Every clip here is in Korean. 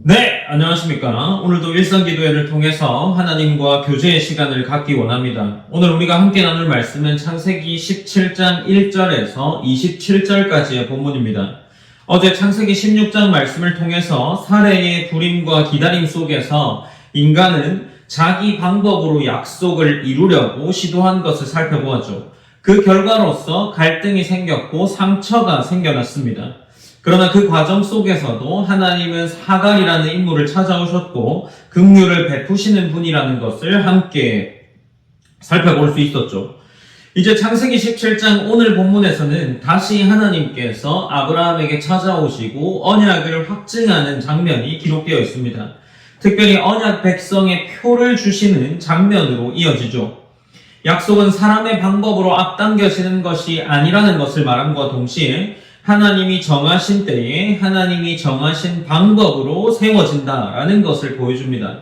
네, 안녕하십니까. 오늘도 일상기도회를 통해서 하나님과 교제의 시간을 갖기 원합니다. 오늘 우리가 함께 나눌 말씀은 창세기 17장 1절에서 27절까지의 본문입니다. 어제 창세기 16장 말씀을 통해서 사례의 부림과 기다림 속에서 인간은 자기 방법으로 약속을 이루려고 시도한 것을 살펴보았죠. 그 결과로서 갈등이 생겼고 상처가 생겨났습니다. 그러나 그 과정 속에서도 하나님은 하갈이라는 인물을 찾아오셨고 긍휼을 베푸시는 분이라는 것을 함께 살펴볼 수 있었죠. 이제 창세기 17장 오늘 본문에서는 다시 하나님께서 아브라함에게 찾아오시고 언약을 확증하는 장면이 기록되어 있습니다. 특별히 언약 백성의 표를 주시는 장면으로 이어지죠. 약속은 사람의 방법으로 앞당겨지는 것이 아니라는 것을 말함과 동시에 하나님이 정하신 때에 하나님이 정하신 방법으로 세워진다라는 것을 보여줍니다.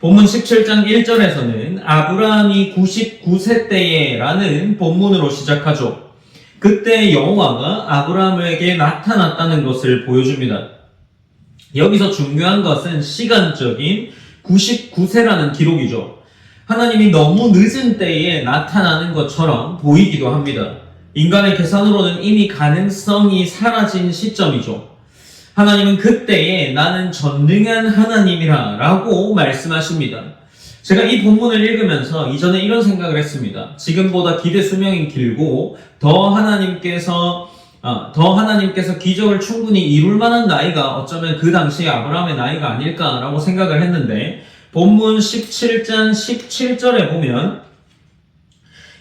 본문 17장 1절에서는 아브라함이 99세 때에 라는 본문으로 시작하죠. 그때 여호와가 아브라함에게 나타났다는 것을 보여줍니다. 여기서 중요한 것은 시간적인 99세라는 기록이죠. 하나님이 너무 늦은 때에 나타나는 것처럼 보이기도 합니다. 인간의 계산으로는 이미 가능성이 사라진 시점이죠. 하나님은 그때에 나는 전능한 하나님이라 라고 말씀하십니다. 제가 이 본문을 읽으면서 이전에 이런 생각을 했습니다. 지금보다 기대 수명이 길고 더 하나님께서 기적을 충분히 이룰 만한 나이가 어쩌면 그 당시에 아브라함의 나이가 아닐까라고 생각을 했는데 본문 17장 17절에 보면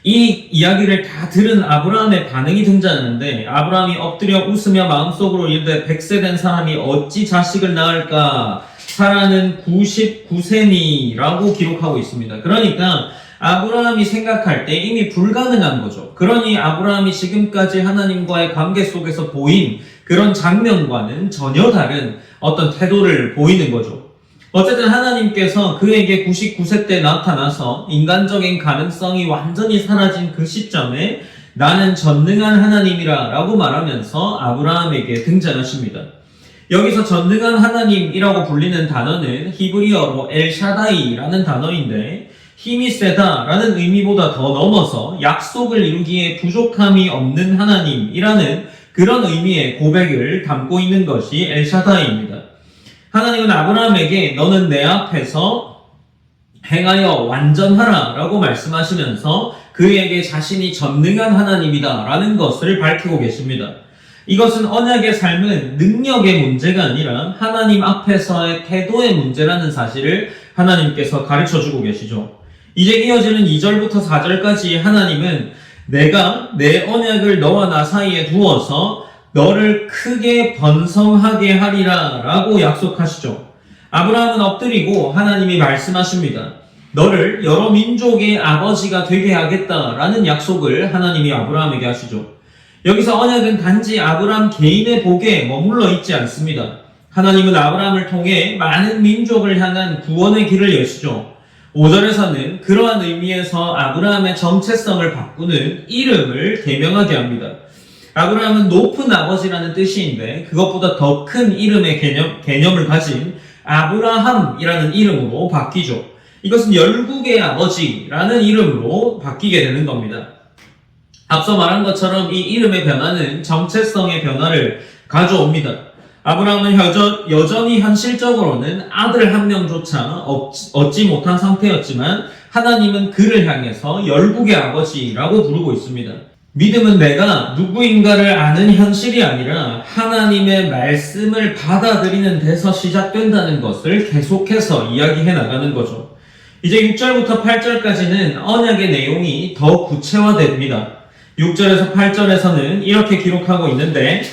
이 이야기를 다 들은 아브라함의 반응이 등장하는데 아브라함이 엎드려 웃으며 마음속으로 이르되 100세 된 사람이 어찌 자식을 낳을까? 사라는 99세니 라고 기록하고 있습니다. 그러니까 아브라함이 생각할 때 이미 불가능한 거죠. 그러니 아브라함이 지금까지 하나님과의 관계 속에서 보인 그런 장면과는 전혀 다른 어떤 태도를 보이는 거죠. 어쨌든 하나님께서 그에게 99세 때 나타나서 인간적인 가능성이 완전히 사라진 그 시점에 나는 전능한 하나님이라 라고 말하면서 아브라함에게 등장하십니다. 여기서 전능한 하나님이라고 불리는 단어는 히브리어로 엘샤다이라는 단어인데 힘이 세다라는 의미보다 더 넘어서 약속을 이루기에 부족함이 없는 하나님이라는 그런 의미의 고백을 담고 있는 것이 엘샤다이입니다. 하나님은 아브라함에게 너는 내 앞에서 행하여 완전하라 라고 말씀하시면서 그에게 자신이 전능한 하나님이다 라는 것을 밝히고 계십니다. 이것은 언약의 삶은 능력의 문제가 아니라 하나님 앞에서의 태도의 문제라는 사실을 하나님께서 가르쳐주고 계시죠. 이제 이어지는 2절부터 4절까지 하나님은 내가 내 언약을 너와 나 사이에 두어서 너를 크게 번성하게 하리라 라고 약속하시죠. 아브라함은 엎드리고 하나님이 말씀하십니다. 너를 여러 민족의 아버지가 되게 하겠다라는 약속을 하나님이 아브라함에게 하시죠. 여기서 언약은 단지 아브라함 개인의 복에 머물러 있지 않습니다. 하나님은 아브라함을 통해 많은 민족을 향한 구원의 길을 여시죠. 5절에서는 그러한 의미에서 아브라함의 정체성을 바꾸는 이름을 개명하게 합니다. 아브라함은 높은 아버지라는 뜻인데 그것보다 더 큰 이름의 개념을 가진 아브라함이라는 이름으로 바뀌죠. 이것은 열국의 아버지라는 이름으로 바뀌게 되는 겁니다. 앞서 말한 것처럼 이 이름의 변화는 정체성의 변화를 가져옵니다. 아브라함은 여전히 현실적으로는 아들 한 명조차 얻지 못한 상태였지만 하나님은 그를 향해서 열국의 아버지라고 부르고 있습니다. 믿음은 내가 누구인가를 아는 현실이 아니라 하나님의 말씀을 받아들이는 데서 시작된다는 것을 계속해서 이야기해 나가는 거죠. 이제 6절부터 8절까지는 언약의 내용이 더 구체화됩니다. 6절에서 8절에서는 이렇게 기록하고 있는데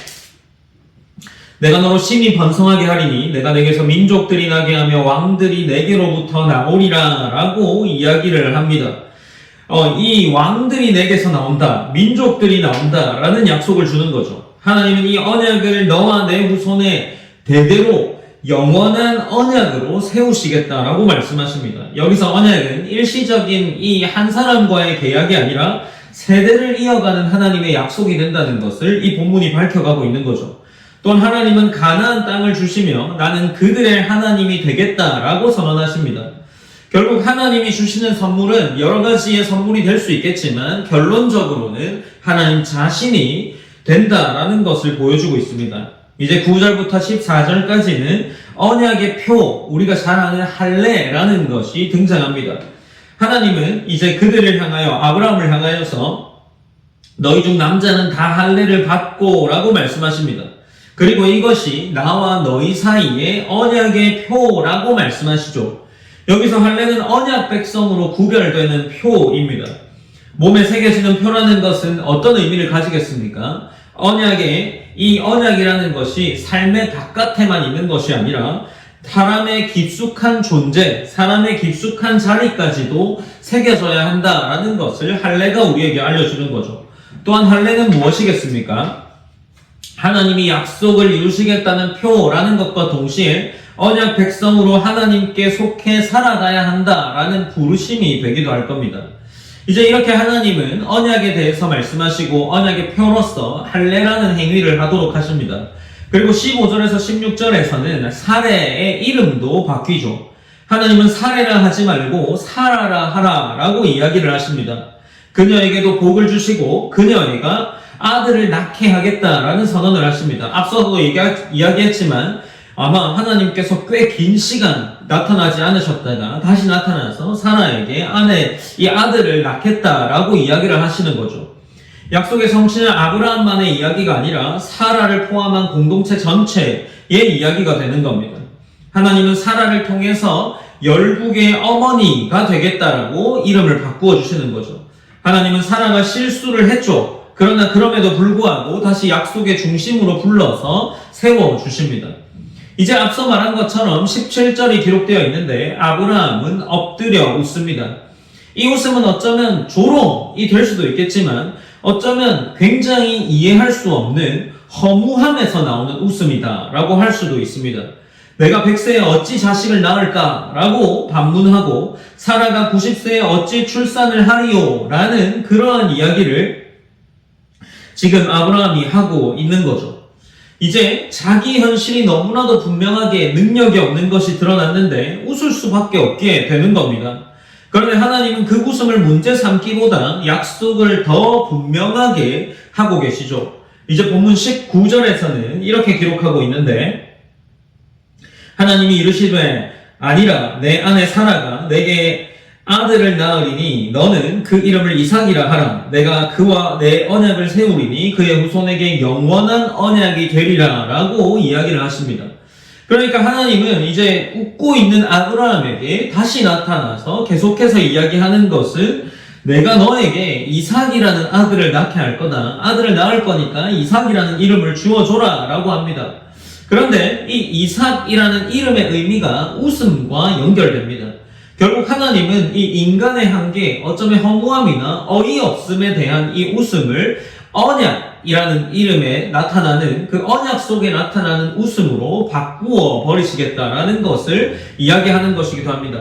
내가 너로 심히 번성하게 하리니 내가 내게서 민족들이 나게 하며 왕들이 내게로부터 나오리라 라고 이야기를 합니다. 이 왕들이 내게서 나온다, 민족들이 나온다 라는 약속을 주는 거죠. 하나님은 이 언약을 너와 내 후손에 대대로 영원한 언약으로 세우시겠다라고 말씀하십니다. 여기서 언약은 일시적인 이 한 사람과의 계약이 아니라 세대를 이어가는 하나님의 약속이 된다는 것을 이 본문이 밝혀가고 있는 거죠. 또한 하나님은 가나안 땅을 주시며 나는 그들의 하나님이 되겠다라고 선언하십니다. 결국 하나님이 주시는 선물은 여러 가지의 선물이 될 수 있겠지만 결론적으로는 하나님 자신이 된다라는 것을 보여주고 있습니다. 이제 9절부터 14절까지는 언약의 표, 우리가 잘 아는 할례라는 것이 등장합니다. 하나님은 이제 그들을 향하여, 아브라함을 향하여서 너희 중 남자는 다 할례를 받고 라고 말씀하십니다. 그리고 이것이 나와 너희 사이의 언약의 표라고 말씀하시죠. 여기서 할례는 언약 백성으로 구별되는 표입니다. 몸에 새겨지는 표라는 것은 어떤 의미를 가지겠습니까? 이 언약이라는 것이 삶의 바깥에만 있는 것이 아니라 사람의 깊숙한 존재, 사람의 깊숙한 자리까지도 새겨져야 한다라는 것을 할례가 우리에게 알려주는 거죠. 또한 할례는 무엇이겠습니까? 하나님이 약속을 이루시겠다는 표라는 것과 동시에 언약 백성으로 하나님께 속해 살아가야 한다라는 부르심이 되기도 할 겁니다. 이제 이렇게 하나님은 언약에 대해서 말씀하시고 언약의 표로서 할례라는 행위를 하도록 하십니다. 그리고 15절에서 16절에서는 사례의 이름도 바뀌죠. 하나님은 사례라 하지 말고 사라라 하라 라고 이야기를 하십니다. 그녀에게도 복을 주시고 그녀애가 아들을 낳게 하겠다라는 선언을 하십니다. 앞서도 이야기했지만 아마 하나님께서 꽤 긴 시간 나타나지 않으셨다가 다시 나타나서 사라에게 이 아들을 낳겠다라고 이야기를 하시는 거죠. 약속의 성취는 아브라함만의 이야기가 아니라 사라를 포함한 공동체 전체의 이야기가 되는 겁니다. 하나님은 사라를 통해서 열국의 어머니가 되겠다라고 이름을 바꾸어 주시는 거죠. 하나님은 사라가 실수를 했죠. 그러나 그럼에도 불구하고 다시 약속의 중심으로 불러서 세워주십니다. 이제 앞서 말한 것처럼 17절이 기록되어 있는데 아브라함은 엎드려 웃습니다. 이 웃음은 어쩌면 조롱이 될 수도 있겠지만 어쩌면 굉장히 이해할 수 없는 허무함에서 나오는 웃음이다 라고 할 수도 있습니다. 내가 100세에 어찌 자식을 낳을까? 라고 반문하고 사라가 90세에 어찌 출산을 하리요? 라는 그러한 이야기를 지금 아브라함이 하고 있는 거죠. 이제 자기 현실이 너무나도 분명하게 능력이 없는 것이 드러났는데 웃을 수밖에 없게 되는 겁니다. 그런데 하나님은 그 웃음을 문제 삼기보다 약속을 더 분명하게 하고 계시죠. 이제 본문 19절에서는 이렇게 기록하고 있는데 하나님이 이르시되 아니라 내 아내 사라가 내게 아들을 낳으리니 너는 그 이름을 이삭이라 하라. 내가 그와 내 언약을 세우리니 그의 후손에게 영원한 언약이 되리라 라고 이야기를 하십니다. 그러니까 하나님은 이제 웃고 있는 아브라함에게 다시 나타나서 계속해서 이야기하는 것은 내가 너에게 이삭이라는 아들을 낳게 할 거다. 아들을 낳을 거니까 이삭이라는 이름을 주어줘라 라고 합니다. 그런데 이 이삭이라는 이름의 의미가 웃음과 연결됩니다. 결국 하나님은 이 인간의 한계, 어쩌면 허무함이나 어이없음에 대한 이 웃음을 언약이라는 이름에 나타나는 그 언약 속에 나타나는 웃음으로 바꾸어 버리시겠다라는 것을 이야기하는 것이기도 합니다.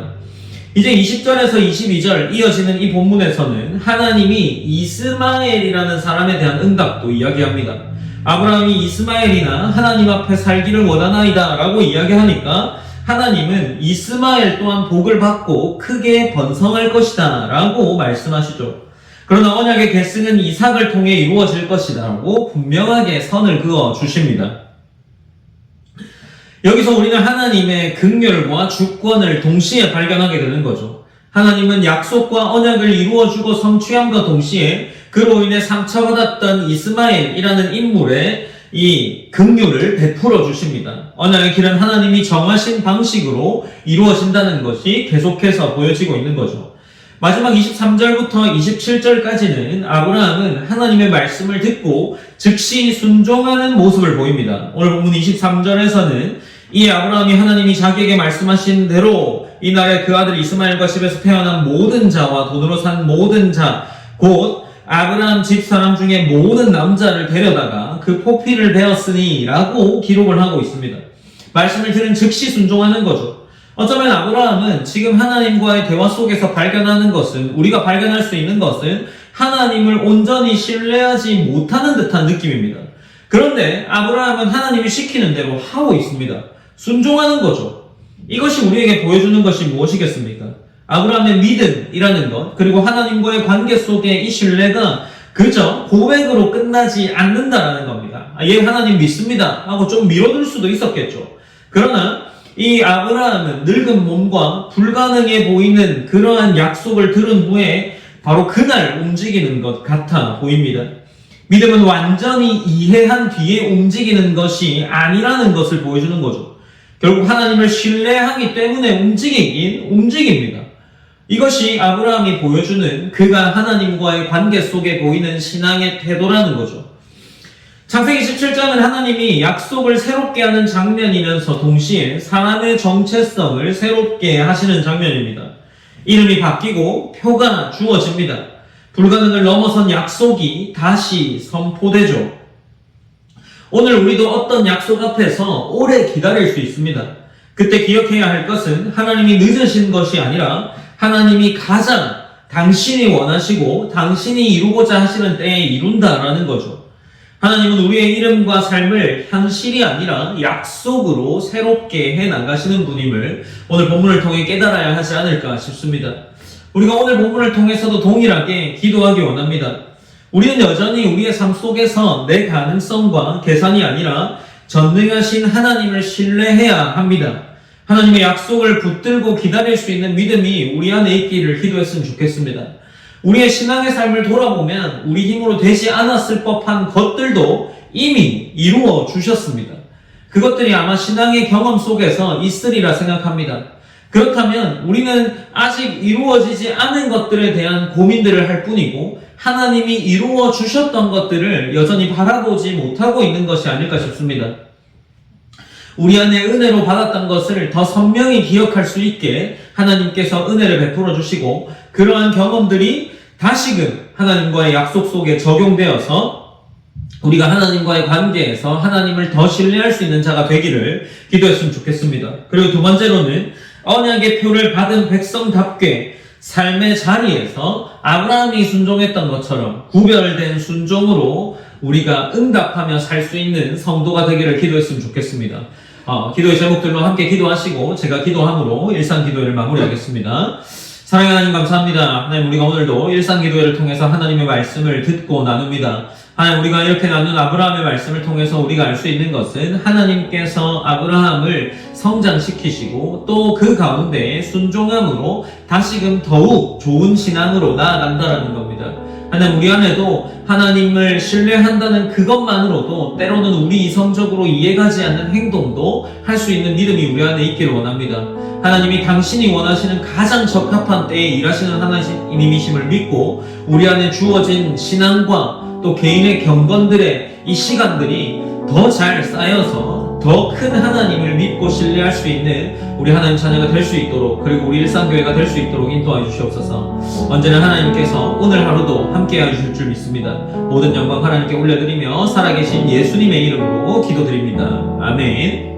이제 20절에서 22절 이어지는 이 본문에서는 하나님이 이스마엘이라는 사람에 대한 응답도 이야기합니다. 아브라함이 이스마엘이나 하나님 앞에 살기를 원하나이다 라고 이야기하니까 하나님은 이스마엘 또한 복을 받고 크게 번성할 것이다 라고 말씀하시죠. 그러나 언약의 계승은 이삭을 통해 이루어질 것이다 라고 분명하게 선을 그어 주십니다. 여기서 우리는 하나님의 긍휼과 주권을 동시에 발견하게 되는 거죠. 하나님은 약속과 언약을 이루어주고 성취함과 동시에 그로 인해 상처받았던 이스마엘이라는 인물의 이 긍휼을 베풀어 주십니다. 언약의 길은 하나님이 정하신 방식으로 이루어진다는 것이 계속해서 보여지고 있는 거죠. 마지막 23절부터 27절까지는 아브라함은 하나님의 말씀을 듣고 즉시 순종하는 모습을 보입니다. 오늘 본문 23절에서는 이 아브라함이 하나님이 자기에게 말씀하신 대로 이날에 그 아들 이스마엘과 집에서 태어난 모든 자와 돈으로 산 모든 자, 곧 아브라함 집사람 중에 모든 남자를 데려다가 그 포피를 베었으니 라고 기록을 하고 있습니다. 말씀을 들은 즉시 순종하는 거죠. 어쩌면 아브라함은 지금 하나님과의 대화 속에서 발견하는 것은, 우리가 발견할 수 있는 것은 하나님을 온전히 신뢰하지 못하는 듯한 느낌입니다. 그런데 아브라함은 하나님이 시키는 대로 하고 있습니다. 순종하는 거죠. 이것이 우리에게 보여주는 것이 무엇이겠습니까? 아브라함의 믿음이라는 것, 그리고 하나님과의 관계 속에 이 신뢰가 그저 고백으로 끝나지 않는다라는 겁니다. 얘 하나님 믿습니다 하고 좀 미뤄둘 수도 있었겠죠. 그러나 이 아브라함은 늙은 몸과 불가능해 보이는 그러한 약속을 들은 후에 바로 그날 움직이는 것 같아 보입니다. 믿음은 완전히 이해한 뒤에 움직이는 것이 아니라는 것을 보여주는 거죠. 결국 하나님을 신뢰하기 때문에 움직이긴 움직입니다. 이것이 아브라함이 보여주는 그가 하나님과의 관계 속에 보이는 신앙의 태도라는 거죠. 창세기 17장은 하나님이 약속을 새롭게 하는 장면이면서 동시에 사람의 정체성을 새롭게 하시는 장면입니다. 이름이 바뀌고 표가 주어집니다. 불가능을 넘어선 약속이 다시 선포되죠. 오늘 우리도 어떤 약속 앞에서 오래 기다릴 수 있습니다. 그때 기억해야 할 것은 하나님이 늦으신 것이 아니라 하나님이 가장 당신이 원하시고 당신이 이루고자 하시는 때에 이룬다라는 거죠. 하나님은 우리의 이름과 삶을 현실이 아니라 약속으로 새롭게 해나가시는 분임을 오늘 본문을 통해 깨달아야 하지 않을까 싶습니다. 우리가 오늘 본문을 통해서도 동일하게 기도하기 원합니다. 우리는 여전히 우리의 삶 속에서 내 가능성과 계산이 아니라 전능하신 하나님을 신뢰해야 합니다. 하나님의 약속을 붙들고 기다릴 수 있는 믿음이 우리 안에 있기를 기도했으면 좋겠습니다. 우리의 신앙의 삶을 돌아보면 우리 힘으로 되지 않았을 법한 것들도 이미 이루어 주셨습니다. 그것들이 아마 신앙의 경험 속에서 있으리라 생각합니다. 그렇다면 우리는 아직 이루어지지 않은 것들에 대한 고민들을 할 뿐이고 하나님이 이루어 주셨던 것들을 여전히 바라보지 못하고 있는 것이 아닐까 싶습니다. 우리 안에 은혜로 받았던 것을 더 선명히 기억할 수 있게 하나님께서 은혜를 베풀어 주시고 그러한 경험들이 다시금 하나님과의 약속 속에 적용되어서 우리가 하나님과의 관계에서 하나님을 더 신뢰할 수 있는 자가 되기를 기도했으면 좋겠습니다. 그리고 두 번째로는 언약의 표를 받은 백성답게 삶의 자리에서 아브라함이 순종했던 것처럼 구별된 순종으로 우리가 응답하며 살 수 있는 성도가 되기를 기도했으면 좋겠습니다. 기도의 제목들로 함께 기도하시고 제가 기도함으로 일상기도회를 마무리하겠습니다. 사랑하는 하나님 감사합니다. 하나님 우리가 오늘도 일상기도회를 통해서 하나님의 말씀을 듣고 나눕니다. 하나님 우리가 이렇게 나눈 아브라함의 말씀을 통해서 우리가 알 수 있는 것은 하나님께서 아브라함을 성장시키시고 또 그 가운데 순종함으로 다시금 더욱 좋은 신앙으로 나아간다는 겁니다. 하나님 우리 안에도 하나님을 신뢰한다는 그것만으로도 때로는 우리 이성적으로 이해가지 않는 행동도 할 수 있는 믿음이 우리 안에 있기를 원합니다. 하나님이 당신이 원하시는 가장 적합한 때에 일하시는 하나님이심을 믿고 우리 안에 주어진 신앙과 또 개인의 경건들의 이 시간들이 더 잘 쌓여서 더 큰 하나님을 믿고 신뢰할 수 있는 우리 하나님 자녀가 될 수 있도록 그리고 우리 일상교회가 될 수 있도록 인도하여 주시옵소서. 언제나 하나님께서 오늘 하루도 함께해 주실 줄 믿습니다. 모든 영광 하나님께 올려드리며 살아계신 예수님의 이름으로 기도드립니다. 아멘.